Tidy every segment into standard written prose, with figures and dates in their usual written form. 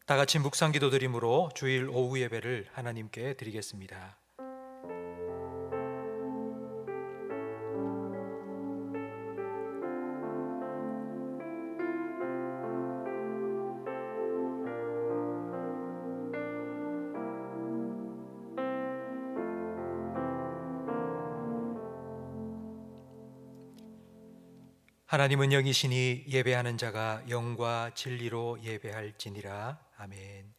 다 같이 묵상 기도 드림으로 주일 오후 예배를 하나님께 드리겠습니다. 하나님은 영이시니 예배하는 자가 영과 진리로 예배할지니라. 아멘.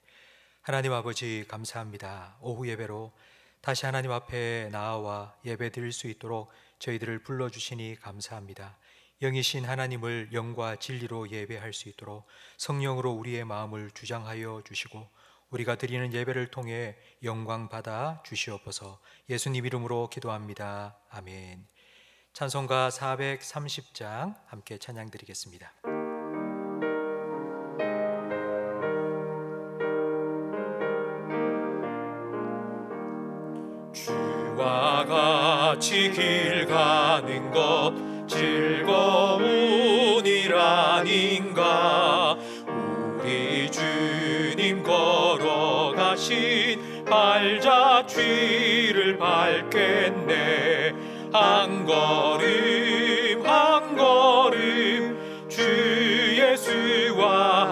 하나님 아버지 감사합니다. 오후 예배로 다시 하나님 앞에 나아와 예배 드릴 수 있도록 저희들을 불러주시니 감사합니다. 영이신 하나님을 영과 진리로 예배할 수 있도록 성령으로 우리의 마음을 주장하여 주시고 우리가 드리는 예배를 통해 영광 받아 주시옵소서. 예수님 이름으로 기도합니다. 아멘. 찬송가 430장 함께 찬양 드리겠습니다. 주와 같이 길 가는 것 즐거운 일 아닌가. 우리 주님 걸어가신 발자취를 밟겠네. 한 걸음 한 걸음 주 예수와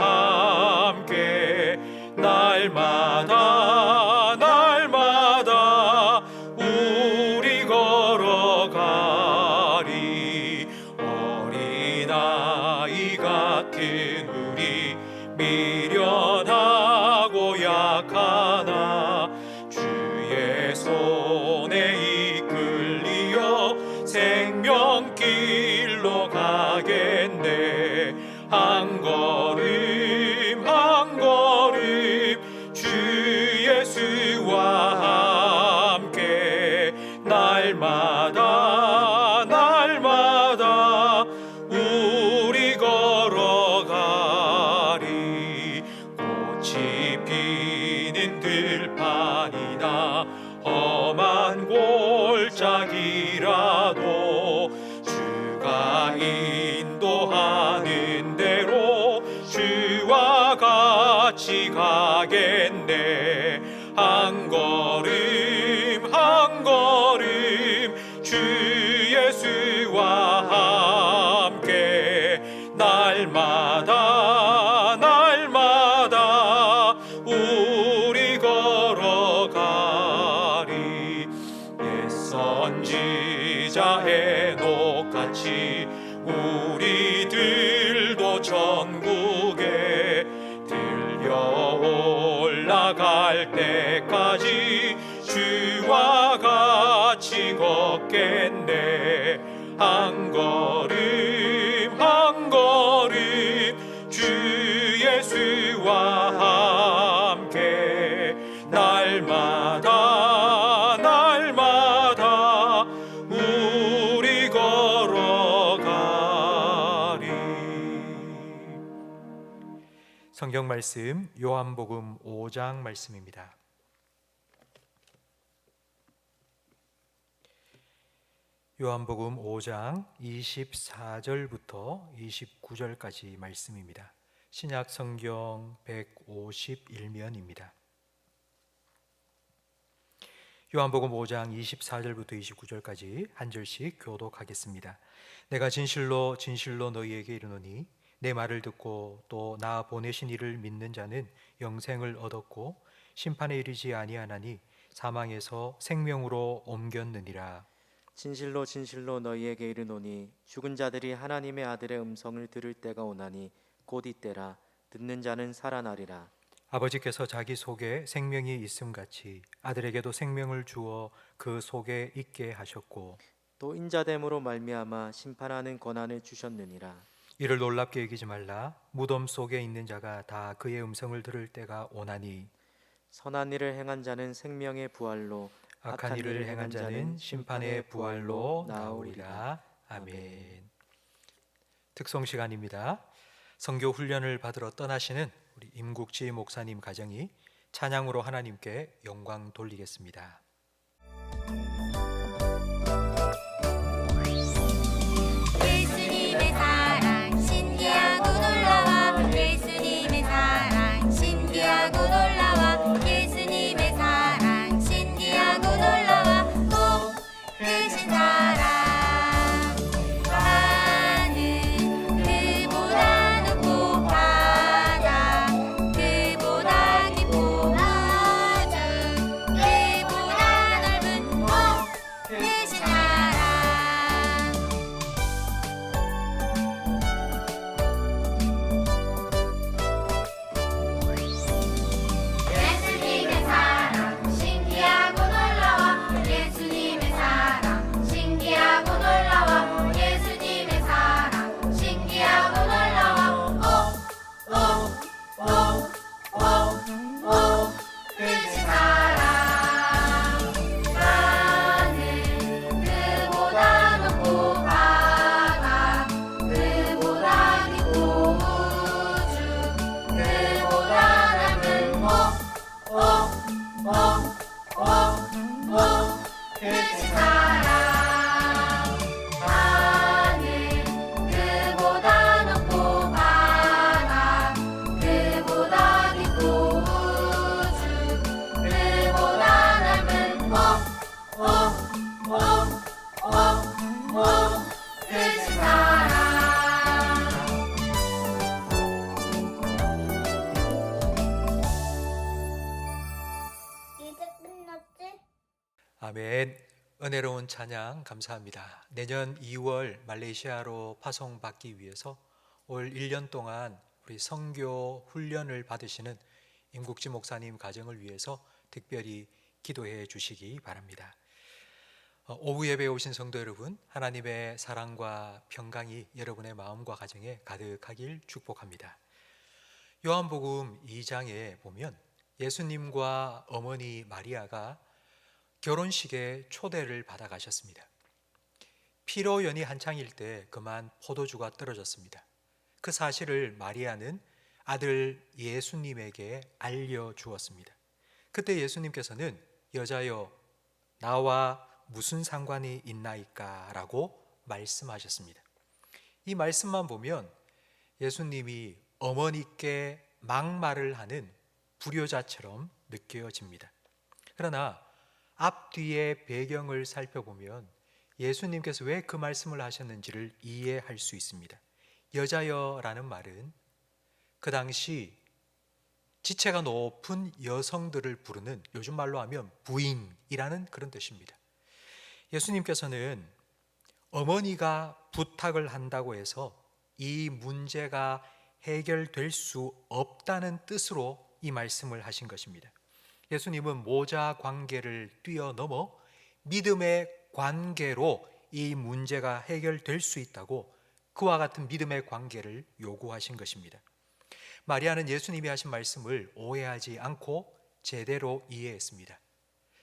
함께 날마다 날마다 우리 걸어가리. 어린아이 같은 우리 미련하고 약하나 주의 손에 생명길로 가겠네. 한 걸음 한 걸음 주 예수와 함께 날마다 날마다 우리 걸어가리. 꽃이 피는 들판이나 험한 골짜기라도 주가 인도하는 대로 주와 같이 가겠네. 한 걸음 한 걸음 주 예수와 함께 날마다 날마다 우리 걸어가리. 옛 선지자 에녹같이 우리들도 천국에 들려 올라갈 때까지 주와 같이 걷겠네. 한 걸음 한 걸음 주 예수와 함께 날마다 날마다 우리 걸어가리. 성경 말씀 요한복음 5장 말씀입니다. 요한복음 5장 24절부터 29절까지 말씀입니다. 신약 성경 151면입니다. 요한복음 5장 24절부터 29절까지 한 절씩 교독하겠습니다. 내가 진실로 진실로 너희에게 이르노니 내 말을 듣고 또 나 보내신 이를 믿는 자는 영생을 얻었고 심판에 이르지 아니하나니 사망에서 생명으로 옮겼느니라. 진실로 진실로 너희에게 이르노니 죽은 자들이 하나님의 아들의 음성을 들을 때가 오나니 곧 이때라. 듣는 자는 살아나리라. 아버지께서 자기 속에 생명이 있음같이 아들에게도 생명을 주어 그 속에 있게 하셨고 또 인자됨으로 말미암아 심판하는 권한을 주셨느니라. 이를 놀랍게 여기지 말라. 무덤 속에 있는 자가 다 그의 음성을 들을 때가 오나니 선한 일을 행한 자는 생명의 부활로 악한 일을 행한 자는 심판의 부활로 나오리라. 아멘. 특송 시간입니다. 선교 훈련을 받으러 떠나시는 우리 임국지 목사님 가정이 찬양으로 하나님께 영광 돌리겠습니다. 예수님의 사랑 신기하고 놀라워. 예수님의 사랑 신기하고 신기하고 놀라워 예수님의 사랑 신기하고 놀라워 복 크신 사랑 하늘 그보다 높고 바다 그보다 깊고 우주 그보다 넓은 복 크신 사랑 예수님의 사랑 신기하고 놀라워 예수님의 사랑 신기하고 놀라워 예수님의 사랑 신기하고 놀라워 오 크신 사랑 하늘 그보다 높고 바다 그보다 깊고 우주 그보다 넓은 크신 사랑 하늘 그보다 높고 바다 그보다 깊고 우주 그보다 넓은 크신 사랑 이제 끝났지? 아멘. 은혜로운 찬양 감사합니다. 내년 2월 말레이시아로 파송받기 위해서 올 1년 동안 우리 선교 훈련을 받으시는 임국지 목사님 가정을 위해서 특별히 기도해 주시기 바랍니다. 오후 예배에 오신 성도 여러분, 하나님의 사랑과 평강이 여러분의 마음과 가정에 가득하길 축복합니다. 요한복음 2장에 보면 예수님과 어머니 마리아가 결혼식에 초대를 받아 가셨습니다. 피로연이 한창일 때 그만 포도주가 떨어졌습니다. 그 사실을 마리아는 아들 예수님에게 알려주었습니다. 그때 예수님께서는 여자여 나와 무슨 상관이 있나이까? 라고 말씀하셨습니다. 이 말씀만 보면 예수님이 어머니께 막말을 하는 불효자처럼 느껴집니다. 그러나 앞뒤의 배경을 살펴보면 예수님께서 왜 그 말씀을 하셨는지를 이해할 수 있습니다. 여자여라는 말은 그 당시 지체가 높은 여성들을 부르는, 요즘 말로 하면 부인이라는 그런 뜻입니다. 예수님께서는 어머니가 부탁을 한다고 해서 이 문제가 해결될 수 없다는 뜻으로 이 말씀을 하신 것입니다. 예수님은 모자 관계를 뛰어넘어 믿음의 관계로 이 문제가 해결될 수 있다고 그와 같은 믿음의 관계를 요구하신 것입니다. 마리아는 예수님이 하신 말씀을 오해하지 않고 제대로 이해했습니다.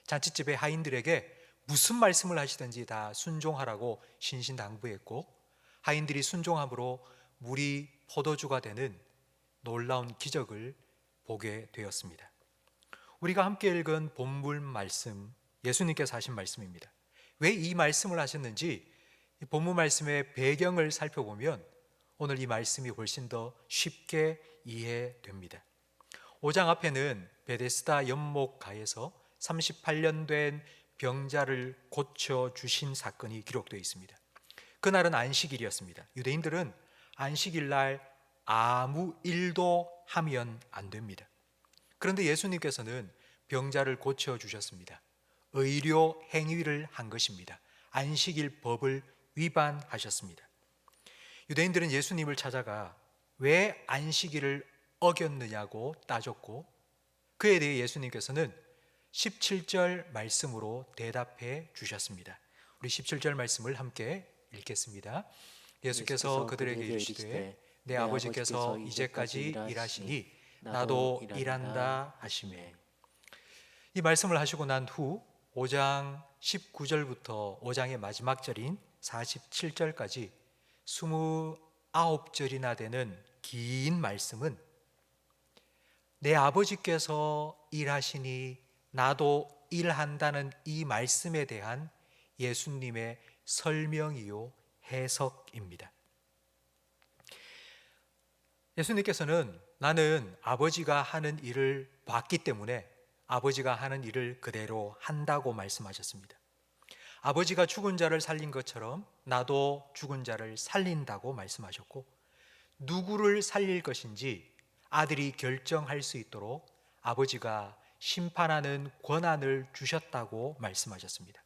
잔치집의 하인들에게 무슨 말씀을 하시든지 다 순종하라고 신신당부했고, 하인들이 순종함으로 물이 포도주가 되는 놀라운 기적을 보게 되었습니다. 우리가 함께 읽은 본문 말씀, 예수님께서 하신 말씀입니다. 왜 이 말씀을 하셨는지 이 본문 말씀의 배경을 살펴보면 오늘 이 말씀이 훨씬 더 쉽게 이해됩니다. 5장 앞에는 베데스다 연못가에서 38년 된 병자를 고쳐주신 사건이 기록되어 있습니다. 그날은 안식일이었습니다. 유대인들은 안식일 날 아무 일도 하면 안 됩니다. 그런데 예수님께서는 병자를 고쳐주셨습니다. 의료 행위를 한 것입니다. 안식일 법을 위반하셨습니다. 유대인들은 예수님을 찾아가 왜 안식일을 어겼느냐고 따졌고, 그에 대해 예수님께서는 17절 말씀으로 대답해 주셨습니다. 우리 17절 말씀을 함께 읽겠습니다. 예수께서 그들에게 이르시되 내 아버지께서 이제까지 일하시니 나도 일한다 하시매. 이 말씀을 하시고 난 후 5장 19절부터 5장의 마지막 절인 47절까지 29절이나 되는 긴 말씀은 내 아버지께서 일하시니 나도 일한다는 이 말씀에 대한 예수님의 설명이요 해석입니다. 예수님께서는 나는 아버지가 하는 일을 봤기 때문에 아버지가 하는 일을 그대로 한다고 말씀하셨습니다. 아버지가 죽은 자를 살린 것처럼 나도 죽은 자를 살린다고 말씀하셨고, 누구를 살릴 것인지 아들이 결정할 수 있도록 아버지가 심판하는 권한을 주셨다고 말씀하셨습니다.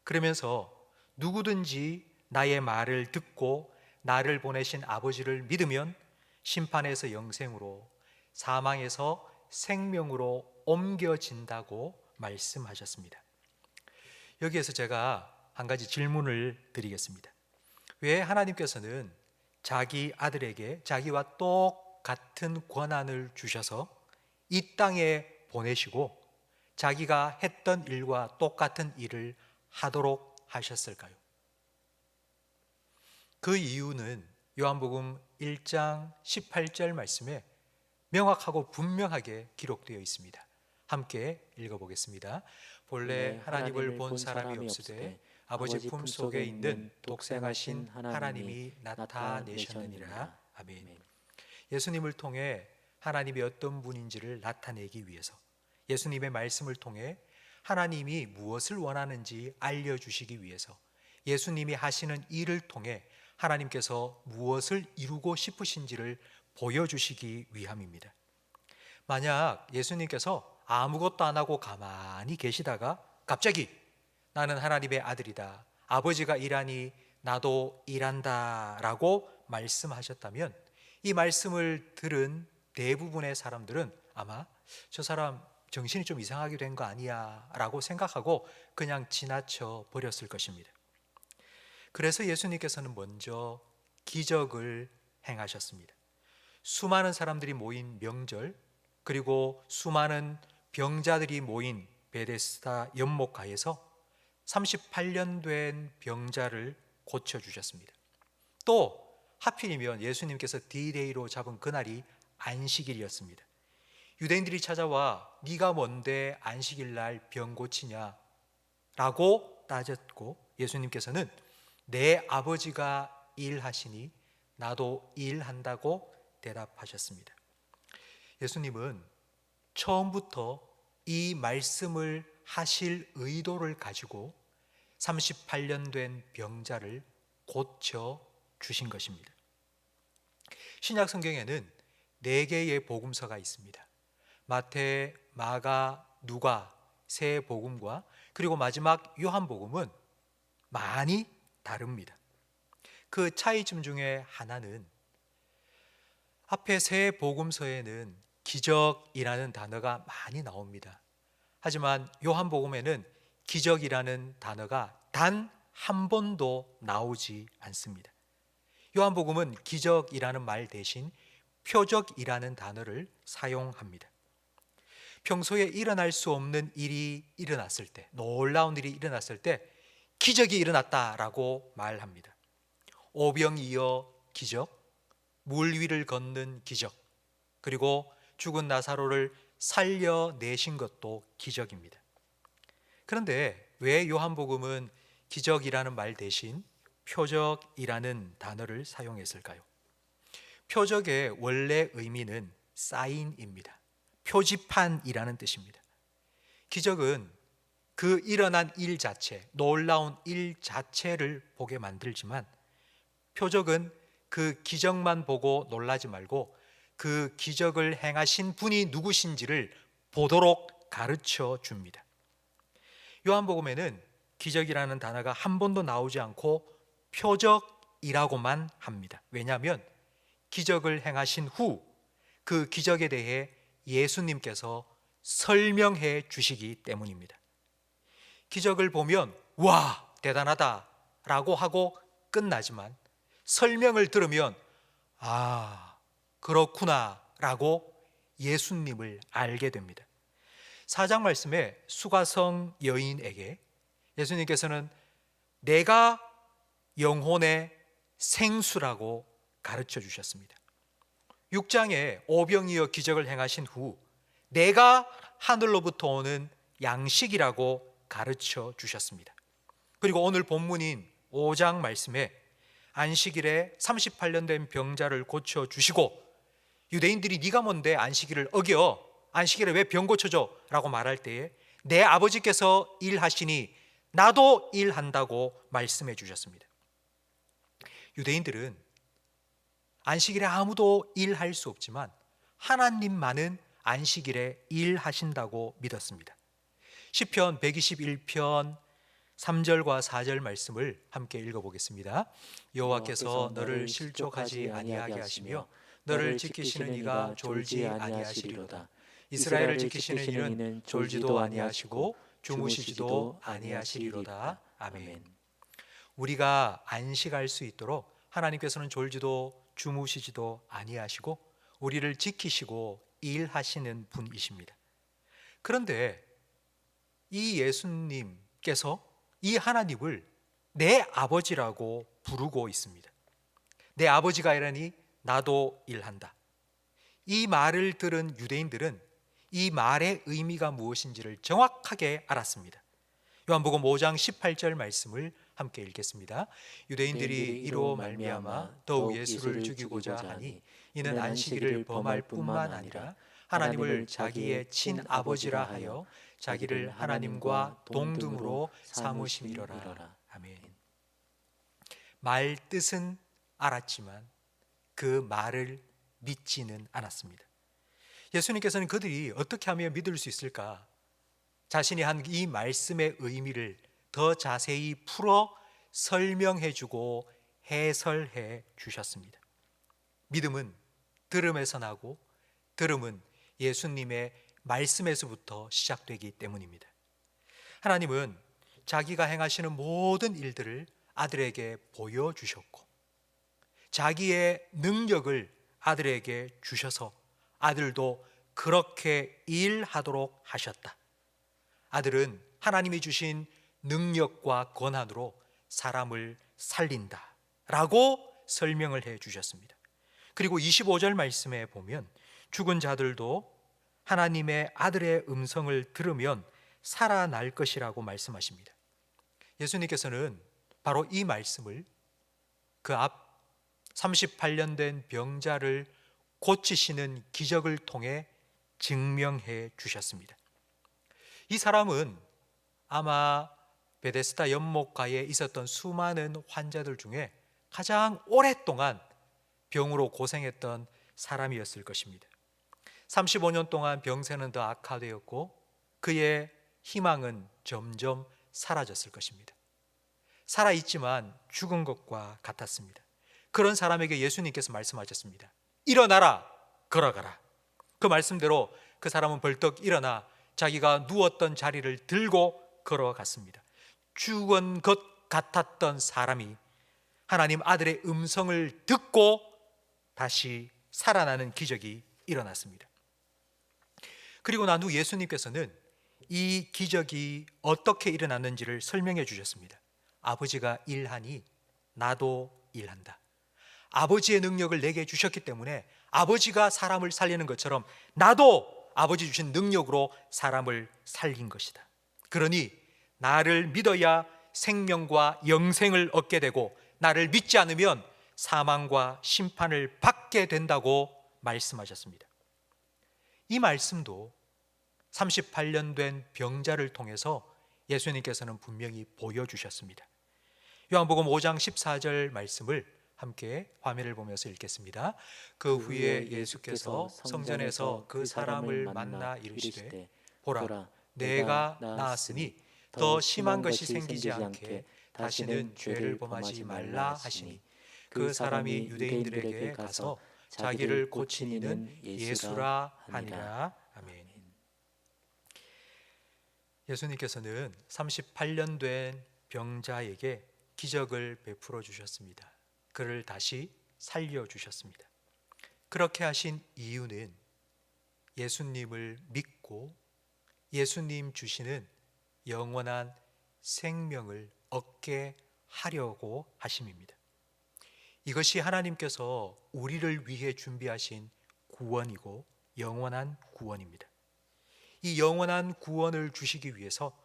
그러면서 누구든지 나의 말을 듣고 나를 보내신 아버지를 믿으면 심판에서 영생으로, 사망에서 생명으로 옮겨진다고 말씀하셨습니다. 여기에서 제가 한 가지 질문을 드리겠습니다. 왜 하나님께서는 자기 아들에게 자기와 똑같은 권한을 주셔서 이 땅에 보내시고 자기가 했던 일과 똑같은 일을 하도록 하셨을까요? 그 이유는 요한복음 1장 18절 말씀에 명확하고 분명하게 기록되어 있습니다. 함께 읽어보겠습니다. 본래 하나님을 본 사람이 없으되 아버지 품속에 있는 독생하신 하나님이 나타내셨느니라. 아멘. 예수님을 통해 하나님이 어떤 분인지를 나타내기 위해서, 예수님의 말씀을 통해 하나님이 무엇을 원하는지 알려주시기 위해서, 예수님이 하시는 일을 통해 하나님께서 무엇을 이루고 싶으신지를 보여주시기 위함입니다. 만약 예수님께서 아무것도 안 하고 가만히 계시다가 갑자기 나는 하나님의 아들이다, 아버지가 일하니 나도 일한다 라고 말씀하셨다면, 이 말씀을 들은 대부분의 사람들은 아마 저 사람 정신이 좀 이상하게 된 거 아니야 라고 생각하고 그냥 지나쳐 버렸을 것입니다. 그래서 예수님께서는 먼저 기적을 행하셨습니다. 수많은 사람들이 모인 명절, 그리고 수많은 병자들이 모인 베데스다 연못가에서 38년 된 병자를 고쳐주셨습니다. 또 하필이면 예수님께서 D-Day로 잡은 그날이 안식일이었습니다. 유대인들이 찾아와 네가 뭔데 안식일 날 병 고치냐 라고 따졌고, 예수님께서는 내 아버지가 일하시니 나도 일한다고 대답하셨습니다. 예수님은 처음부터 이 말씀을 하실 의도를 가지고 38년 된 병자를 고쳐 주신 것입니다. 신약 성경에는 4개의 복음서가 있습니다. 마태, 마가, 누가 세 복음과 그리고 마지막 요한복음은 많이 다릅니다. 그 차이점 중에 하나는 앞에 세 복음서에는 기적이라는 단어가 많이 나옵니다. 하지만 요한복음에는 기적이라는 단어가 단 한 번도 나오지 않습니다. 요한복음은 기적이라는 말 대신 표적이라는 단어를 사용합니다. 평소에 일어날 수 없는 일이 일어났을 때, 놀라운 일이 일어났을 때 기적이 일어났다라고 말합니다. 오병이어 기적, 물 위를 걷는 기적, 그리고 죽은 나사로를 살려내신 것도 기적입니다. 그런데 왜 요한복음은 기적이라는 말 대신 표적이라는 단어를 사용했을까요? 표적의 원래 의미는 사인입니다. 표지판이라는 뜻입니다. 기적은 그 일어난 일 자체, 놀라운 일 자체를 보게 만들지만, 표적은 그 기적만 보고 놀라지 말고 그 기적을 행하신 분이 누구신지를 보도록 가르쳐 줍니다. 요한복음에는 기적이라는 단어가 한 번도 나오지 않고 표적이라고만 합니다. 왜냐하면 기적을 행하신 후 그 기적에 대해 예수님께서 설명해 주시기 때문입니다. 기적을 보면 와, 대단하다 라고 하고 끝나지만, 설명을 들으면 아, 그렇구나 라고 예수님을 알게 됩니다. 4장 말씀에 수가성 여인에게 예수님께서는 내가 영혼의 생수라고 가르쳐 주셨습니다. 6장에 오병이어 기적을 행하신 후 내가 하늘로부터 오는 양식이라고 가르쳐 주셨습니다. 그리고 오늘 본문인 5장 말씀에 안식일에 38년 된 병자를 고쳐 주시고 유대인들이 네가 뭔데 안식일을 어겨? 안식일에 왜 병 고쳐줘? 라고 말할 때에 내 아버지께서 일하시니 나도 일한다고 말씀해 주셨습니다. 유대인들은 안식일에 아무도 일할 수 없지만 하나님만은 안식일에 일하신다고 믿었습니다. 시편 121편 3절과 4절 말씀을 함께 읽어보겠습니다. 여호와께서 너를 실족하지 아니하게 하시며 너를 지키시는 이가 졸지 아니하시리로다. 이스라엘을 지키시는 이는 졸지도 아니하시고 주무시지도 아니하시리로다. 아멘. 우리가 안식할 수 있도록 하나님께서는 졸지도 주무시지도 아니하시고 우리를 지키시고 일하시는 분이십니다. 그런데 이 예수님께서 이 하나님을 내 아버지라고 부르고 있습니다. 내 아버지가 일하니 나도 일한다. 이 말을 들은 유대인들은 이 말의 의미가 무엇인지를 정확하게 알았습니다. 요한복음 5장 18절 말씀을 함께 읽겠습니다. 유대인들이 이로 말미암아 더욱 예수를 죽이고자 하니 이는 안식일을 범할 뿐만 아니라 하나님을 자기의 친아버지라 하여 자기를 하나님과 동등으로 삼으심이로라. 아멘. 말 뜻은 알았지만 그 말을 믿지는 않았습니다. 예수님께서는 그들이 어떻게 하면 믿을 수 있을까? 자신이 한 이 말씀의 의미를 더 자세히 풀어 설명해 주고 해설해 주셨습니다. 믿음은 들음에서 나고 들음은 예수님의 말씀에서부터 시작되기 때문입니다. 하나님은 자기가 행하시는 모든 일들을 아들에게 보여주셨고 자기의 능력을 아들에게 주셔서 아들도 그렇게 일하도록 하셨다. 아들은 하나님이 주신 능력과 권한으로 사람을 살린다 라고 설명을 해 주셨습니다. 그리고 25절 말씀에 보면 죽은 자들도 하나님의 아들의 음성을 들으면 살아날 것이라고 말씀하십니다. 예수님께서는 바로 이 말씀을 그 앞 38년 된 병자를 고치시는 기적을 통해 증명해 주셨습니다. 이 사람은 아마 베데스다 연못가에 있었던 수많은 환자들 중에 가장 오랫동안 병으로 고생했던 사람이었을 것입니다. 35년 동안 병세는 더 악화되었고 그의 희망은 점점 사라졌을 것입니다. 살아있지만 죽은 것과 같았습니다. 그런 사람에게 예수님께서 말씀하셨습니다. 일어나라, 걸어가라. 그 말씀대로 그 사람은 벌떡 일어나 자기가 누웠던 자리를 들고 걸어갔습니다. 죽은 것 같았던 사람이 하나님 아들의 음성을 듣고 다시 살아나는 기적이 일어났습니다. 그리고 난 후 예수님께서는 이 기적이 어떻게 일어났는지를 설명해 주셨습니다. 아버지가 일하니 나도 일한다. 아버지의 능력을 내게 주셨기 때문에 아버지가 사람을 살리는 것처럼 나도 아버지 주신 능력으로 사람을 살린 것이다. 그러니 나를 믿어야 생명과 영생을 얻게 되고 나를 믿지 않으면 사망과 심판을 받게 된다고 말씀하셨습니다. 이 말씀도 38년 된 병자를 통해서 예수님께서는 분명히 보여주셨습니다. 요한복음 5장 14절 말씀을 함께 화면을 보면서 읽겠습니다. 그 후에 예수께서 성전에서 그 사람을 만나 이르시되 보라 내가 나았으니 더 심한 것이 생기지 않게 다시는 죄를 범하지 말라 하시니 그 사람이 유대인들에게 가서 자기를 고친 이는 예수라 하니라. 아멘. 예수님께서는 38년 된 병자에게 기적을 베풀어 주셨습니다. 그를 다시 살려 주셨습니다. 그렇게 하신 이유는 예수님을 믿고 예수님 주시는 영원한 생명을 얻게 하려고 하심입니다. 이것이 하나님께서 우리를 위해 준비하신 구원이고 영원한 구원입니다. 이 영원한 구원을 주시기 위해서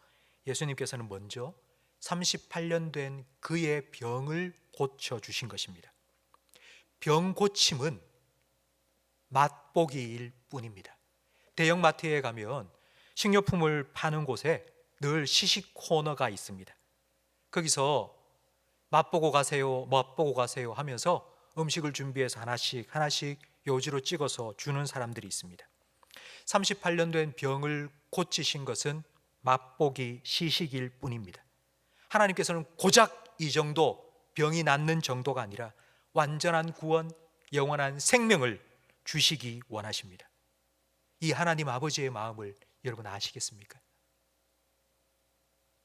예수님께서는 먼저 38년 된 그의 병을 고쳐주신 것입니다. 병 고침은 맛보기일 뿐입니다. 대형 마트에 가면 식료품을 파는 곳에 늘 시식 코너가 있습니다. 거기서 맛보고 가세요, 맛보고 가세요 하면서 음식을 준비해서 하나씩 하나씩 요지로 찍어서 주는 사람들이 있습니다. 38년 된 병을 고치신 것은 맛보기 시식일 뿐입니다. 하나님께서는 고작 이 정도 병이 낫는 정도가 아니라 완전한 구원, 영원한 생명을 주시기 원하십니다. 이 하나님 아버지의 마음을 여러분 아시겠습니까?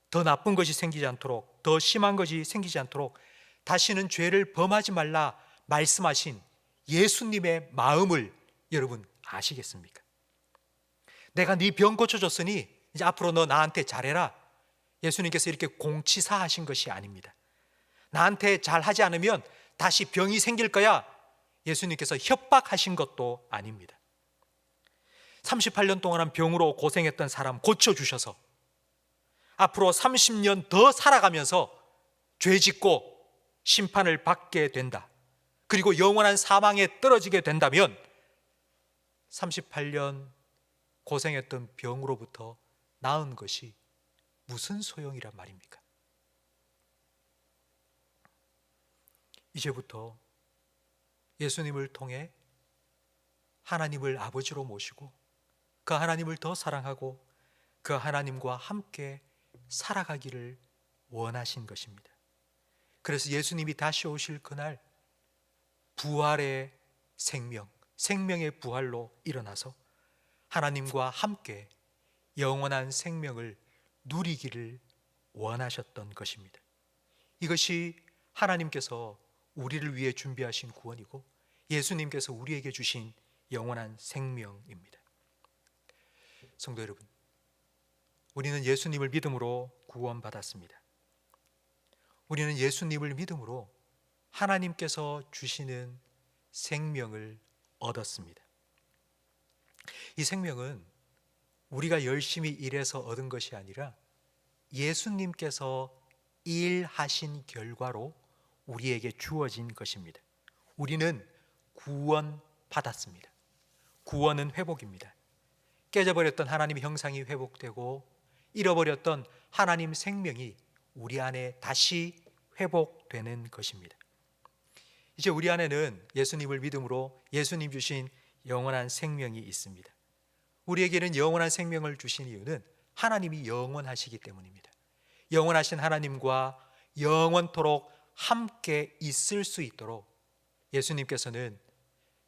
더 나쁜 것이 생기지 않도록, 더 심한 것이 생기지 않도록 다시는 죄를 범하지 말라 말씀하신 예수님의 마음을 여러분 아시겠습니까? 내가 네 병 고쳐줬으니 이제 앞으로 너 나한테 잘해라. 예수님께서 이렇게 공치사하신 것이 아닙니다. 나한테 잘하지 않으면 다시 병이 생길 거야. 예수님께서 협박하신 것도 아닙니다. 38년 동안 병으로 고생했던 사람 고쳐주셔서 앞으로 30년 더 살아가면서 죄 짓고 심판을 받게 된다. 그리고 영원한 사망에 떨어지게 된다면 38년 고생했던 병으로부터 나은 것이 무슨 소용이란 말입니까? 이제부터 예수님을 통해 하나님을 아버지로 모시고 그 하나님을 더 사랑하고 그 하나님과 함께 살아가기를 원하신 것입니다. 그래서 예수님이 다시 오실 그날 부활의 생명, 생명의 부활로 일어나서 하나님과 함께 영원한 생명을 누리기를 원하셨던 것입니다. 이것이 하나님께서 우리를 위해 준비하신 구원이고 예수님께서 우리에게 주신 영원한 생명입니다. 성도 여러분, 우리는 예수님을 믿음으로 구원받았습니다. 우리는 예수님을 믿음으로 하나님께서 주시는 생명을 얻었습니다. 이 생명은 우리가 열심히 일해서 얻은 것이 아니라 예수님께서 일하신 결과로 우리에게 주어진 것입니다. 우리는 구원받았습니다. 구원은 회복입니다. 깨져버렸던 하나님의 형상이 회복되고 잃어버렸던 하나님 생명이 우리 안에 다시 회복되는 것입니다. 이제 우리 안에는 예수님을 믿음으로 예수님 주신 영원한 생명이 있습니다. 우리에게는 영원한 생명을 주신 이유는 하나님이 영원하시기 때문입니다. 영원하신 하나님과 영원토록 함께 있을 수 있도록 예수님께서는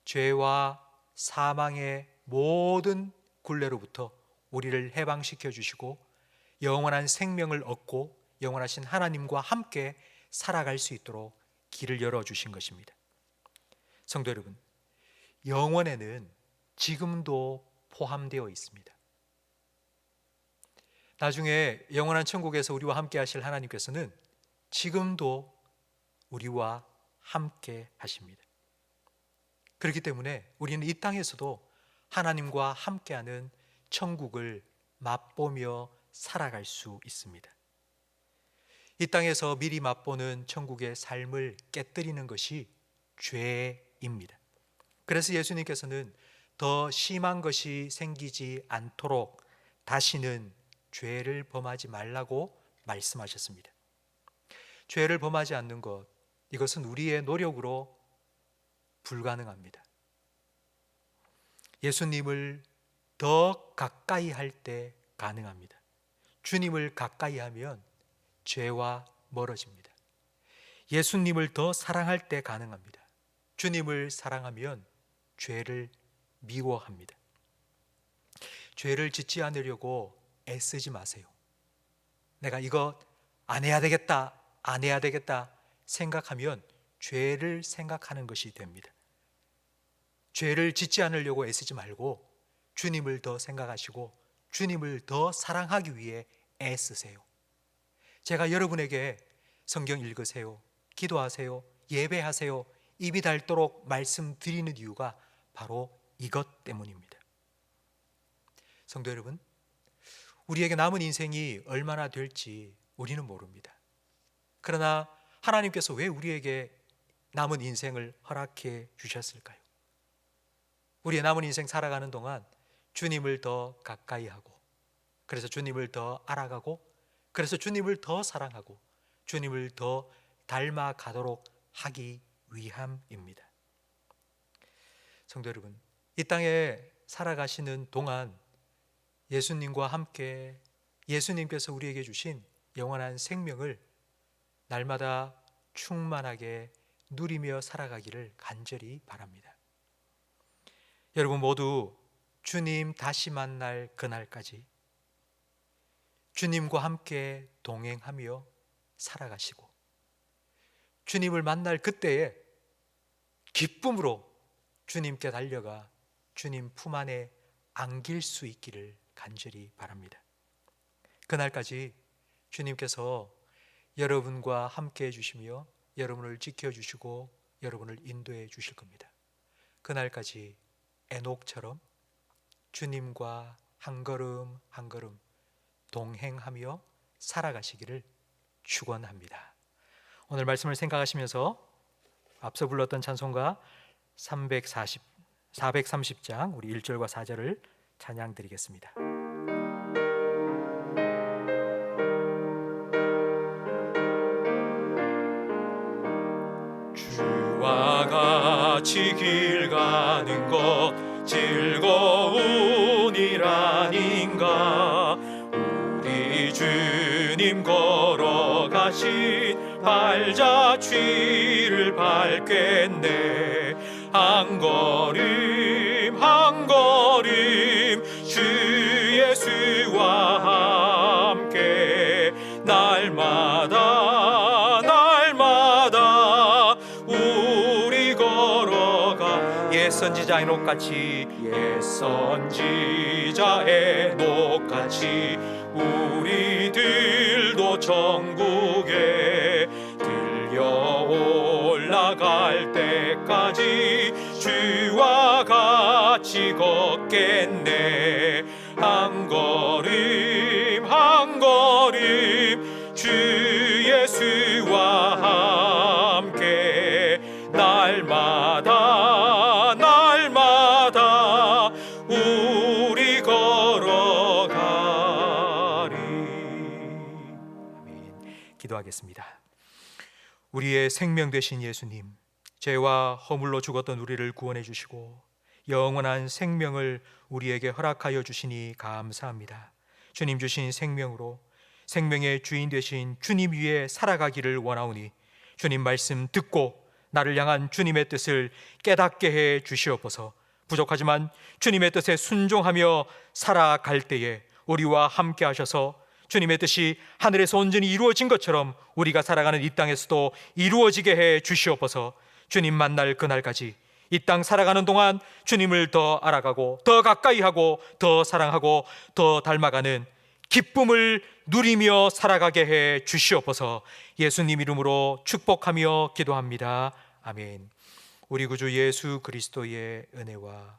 죄와 사망의 모든 굴레로부터 우리를 해방시켜 주시고 영원한 생명을 얻고 영원하신 하나님과 함께 살아갈 수 있도록 길을 열어주신 것입니다. 성도 여러분, 영원에는 지금도 포함되어 있습니다. 나중에 영원한 천국에서 우리와 함께 하실 하나님께서는 지금도 우리와 함께 하십니다. 그렇기 때문에 우리는 이 땅에서도 하나님과 함께하는 천국을 맛보며 살아갈 수 있습니다. 이 땅에서 미리 맛보는 천국의 삶을 깨뜨리는 것이 죄입니다. 그래서 예수님께서는 더 심한 것이 생기지 않도록 다시는 죄를 범하지 말라고 말씀하셨습니다. 죄를 범하지 않는 것, 이것은 우리의 노력으로 불가능합니다. 예수님을 더 가까이 할 때 가능합니다. 주님을 가까이 하면 죄와 멀어집니다. 예수님을 더 사랑할 때 가능합니다. 주님을 사랑하면 죄를 미워합니다. 죄를 짓지 않으려고 애쓰지 마세요. 내가 이거 안 해야 되겠다, 안 해야 되겠다 생각하면 죄를 생각하는 것이 됩니다. 죄를 짓지 않으려고 애쓰지 말고 주님을 더 생각하시고 주님을 더 사랑하기 위해 애쓰세요. 제가 여러분에게 성경 읽으세요, 기도하세요, 예배하세요 입이 닳도록 말씀드리는 이유가 바로 이것 때문입니다. 성도 여러분, 우리에게 남은 인생이 얼마나 될지 우리는 모릅니다. 그러나 하나님께서 왜 우리에게 남은 인생을 허락해 주셨을까요? 우리의 남은 인생 살아가는 동안 주님을 더 가까이 하고, 그래서 주님을 더 알아가고, 그래서 주님을 더 사랑하고 주님을 더 닮아가도록 하기 위함입니다. 성도 여러분, 이 땅에 살아가시는 동안 예수님과 함께 예수님께서 우리에게 주신 영원한 생명을 날마다 충만하게 누리며 살아가기를 간절히 바랍니다. 여러분 모두 주님 다시 만날 그날까지 주님과 함께 동행하며 살아가시고, 주님을 만날 그때에 기쁨으로 주님께 달려가 주님 품 안에 안길 수 있기를 간절히 바랍니다. 그날까지 주님께서 여러분과 함께 해주시며 여러분을 지켜주시고 여러분을 인도해 주실 겁니다. 그날까지 에녹처럼 주님과 한 걸음 한 걸음 동행하며 살아가시기를 축원합니다. 오늘 말씀을 생각하시면서 앞서 불렀던 찬송가 430장 우리 1절과 4절을 찬양 드리겠습니다. 주와 같이 길 가는 것 즐거운 일 아닌가. 우리 주님 걸어가신 발자취를 밟겠네. 한 걸음 한 걸음 주 예수와 함께 날마다 날마다 우리 걸어가. 옛선지자 에녹같이 옛선지자 에녹같이 우리들도 천국에 들려 올라갈 때까지 주와 같이 걷겠네. 한 걸음 한 걸음 주 예수와 함께 날마다 날마다 우리 걸어가리. 아멘. 기도하겠습니다. 우리의 생명 되신 예수님, 죄와 허물로 죽었던 우리를 구원해 주시고 영원한 생명을 우리에게 허락하여 주시니 감사합니다. 주님 주신 생명으로 생명의 주인 되신 주님 위에 살아가기를 원하오니 주님 말씀 듣고 나를 향한 주님의 뜻을 깨닫게 해 주시옵소서. 부족하지만 주님의 뜻에 순종하며 살아갈 때에 우리와 함께 하셔서 주님의 뜻이 하늘에서 온전히 이루어진 것처럼 우리가 살아가는 이 땅에서도 이루어지게 해 주시옵소서. 주님 만날 그날까지 이 땅 살아가는 동안 주님을 더 알아가고 더 가까이 하고 더 사랑하고 더 닮아가는 기쁨을 누리며 살아가게 해 주시옵소서. 예수님 이름으로 축복하며 기도합니다. 아멘. 우리 구주 예수 그리스도의 은혜와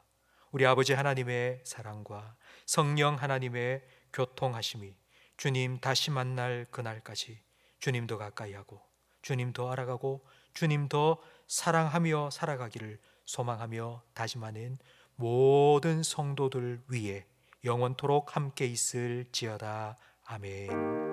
우리 아버지 하나님의 사랑과 성령 하나님의 교통하심이 주님 다시 만날 그날까지 주님 더 가까이 하고 주님 더 알아가고 주님 더 사랑하며 살아가기를 소망하며 다짐하는 모든 성도들 위에 영원토록 함께 있을지어다. 아멘.